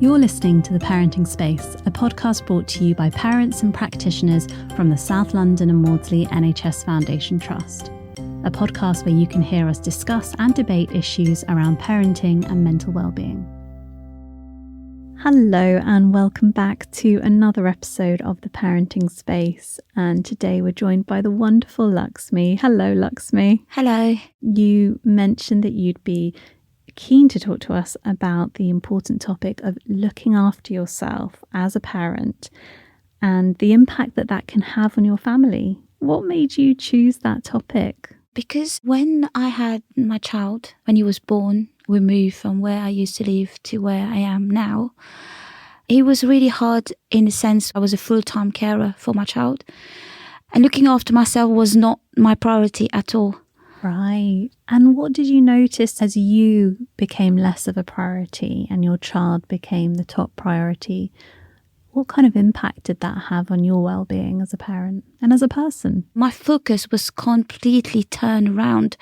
You're listening to The Parenting Space, a podcast brought to you by parents and practitioners from the South London and Maudsley NHS Foundation Trust. A podcast where you can hear us discuss and debate issues around parenting and mental well-being. Hello and welcome back to another episode of The Parenting Space. And today we're joined by the wonderful Lakshmi. Hello, Lakshmi. Hello. You mentioned that you'd be keen to talk to us about the important topic of looking after yourself as a parent and the impact that that can have on your family. What made you choose that topic? Because when I had my child, when he was born, we moved from where I used to live to where I am now. It was really hard in the sense I was a full-time carer for my child. And looking after myself was not my priority at all. Right. And what did you notice as you became less of a priority and your child became the top priority? What kind of impact did that have on your well-being as a parent and as a person? My focus was completely turned around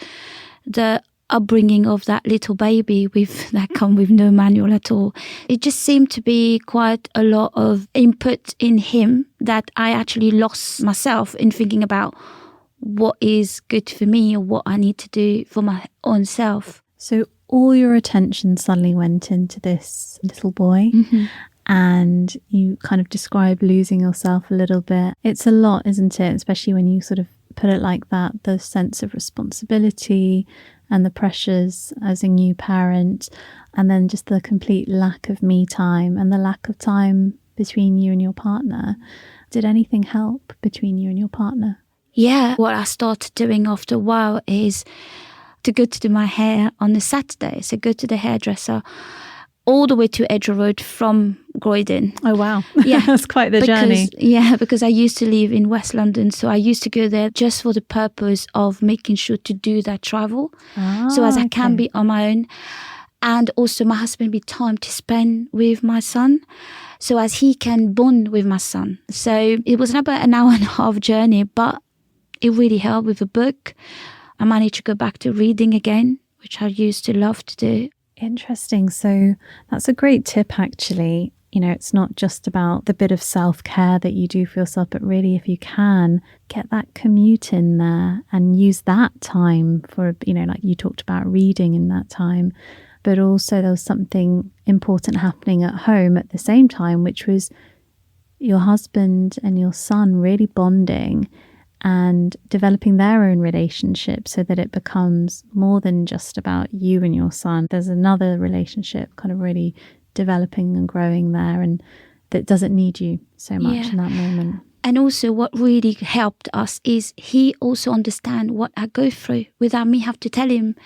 the upbringing of that little baby that come with no manual at all. It just seemed to be quite a lot of input in him that I actually lost myself in thinking about what is good for me or what I need to do for my own self. So all your attention suddenly went into this little boy. Mm-hmm. And you kind of describe losing yourself a little bit. It's a lot, isn't it? Especially when you sort of put it like that, the sense of responsibility and the pressures as a new parent, and then just the complete lack of me time and the lack of time between you and your partner. Did anything help between you and your partner? Yeah, what I started doing after a while is to go to do my hair on a Saturday. So go to the hairdresser all the way to Edge Road from Croydon. Oh, wow. Yeah. That's quite the journey. Yeah, because I used to live in West London. So I used to go there just for the purpose of making sure to do that travel. So as I can be on my own. And also my husband be time to spend with my son. So as he can bond with my son. So it was about an hour and a half journey, but it really helped with a book. I managed to go back to reading again, which I used to love to do. Interesting. So that's a great tip, actually. You know, it's not just about the bit of self-care that you do for yourself, but really, if you can, get that commute in there and use that time for, you know, like you talked about reading in that time. But also there was something important happening at home at the same time, which was your husband and your son really bonding and developing their own relationship so that it becomes more than just about you and your son. There's another relationship kind of really developing and growing there, and that doesn't need you so much in that moment. And also what really helped us is he also understand what I go through without me have to tell him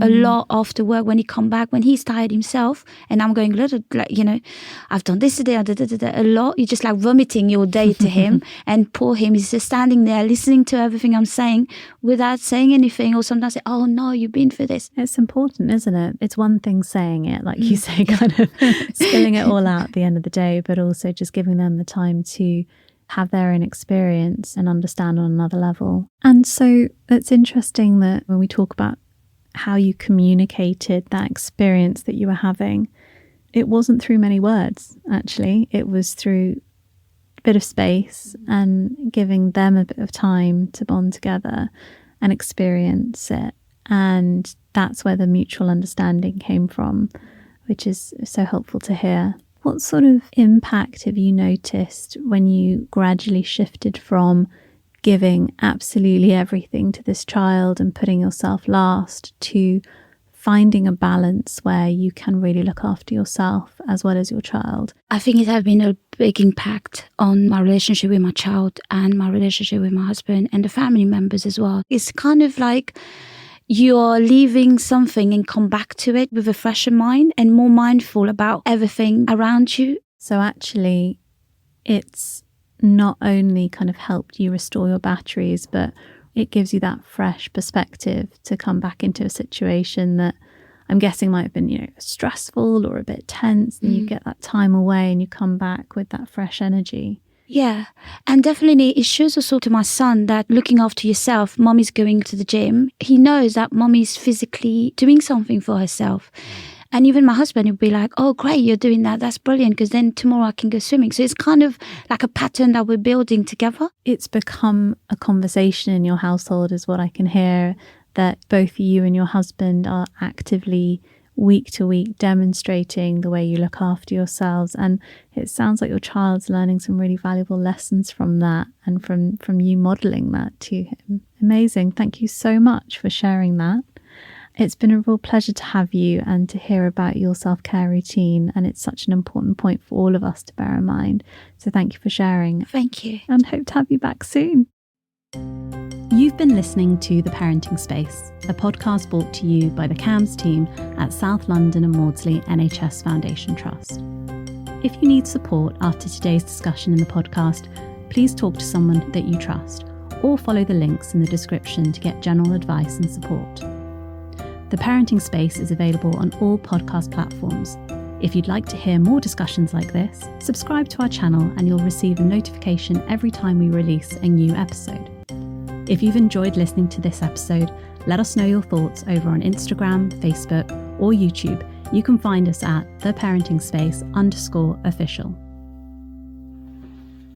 a lot after work when he come back, when he's tired himself and I'm going like, you know, I've done this today, a lot. You're just like vomiting your day to him and poor him. He's just standing there listening to everything I'm saying without saying anything, or sometimes say, oh no, you've been through this. It's important, isn't it? It's one thing saying it, like you say, kind of spilling it all out at the end of the day, but also just giving them the time to have their own experience and understand on another level. And so it's interesting that when we talk about how you communicated that experience that you were having, it wasn't through many words, actually. It was through a bit of space and giving them a bit of time to bond together and experience it. And that's where the mutual understanding came from, which is so helpful to hear. What sort of impact have you noticed when you gradually shifted from giving absolutely everything to this child and putting yourself last to finding a balance where you can really look after yourself as well as your child? I think it has been a big impact on my relationship with my child and my relationship with my husband and the family members as well. It's kind of like you're leaving something and come back to it with a fresher mind and more mindful about everything around you. So actually, it's not only kind of helped you restore your batteries, but it gives you that fresh perspective to come back into a situation that I'm guessing might have been, you know, stressful or a bit tense, and you get that time away and you come back with that fresh energy. Yeah, and definitely it shows also to my son that looking after yourself, mommy's going to the gym. He knows that mommy's physically doing something for herself. And even my husband would be like, oh, great, you're doing that. That's brilliant, because then tomorrow I can go swimming. So it's kind of like a pattern that we're building together. It's become a conversation in your household, is what I can hear, that both you and your husband are actively week to week demonstrating the way you look after yourselves. And it sounds like your child's learning some really valuable lessons from that and from you modelling that to him. Amazing. Thank you so much for sharing that. It's been a real pleasure to have you and to hear about your self-care routine. And it's such an important point for all of us to bear in mind. So thank you for sharing. Thank you. And hope to have you back soon. You've been listening to The Parenting Space, a podcast brought to you by the CAMHS team at South London and Maudsley NHS Foundation Trust. If you need support after today's discussion in the podcast, please talk to someone that you trust or follow the links in the description to get general advice and support. The Parenting Space is available on all podcast platforms. If you'd like to hear more discussions like this, subscribe to our channel and you'll receive a notification every time we release a new episode. If you've enjoyed listening to this episode, let us know your thoughts over on Instagram, Facebook, or YouTube. You can find us at theparentingspace_official.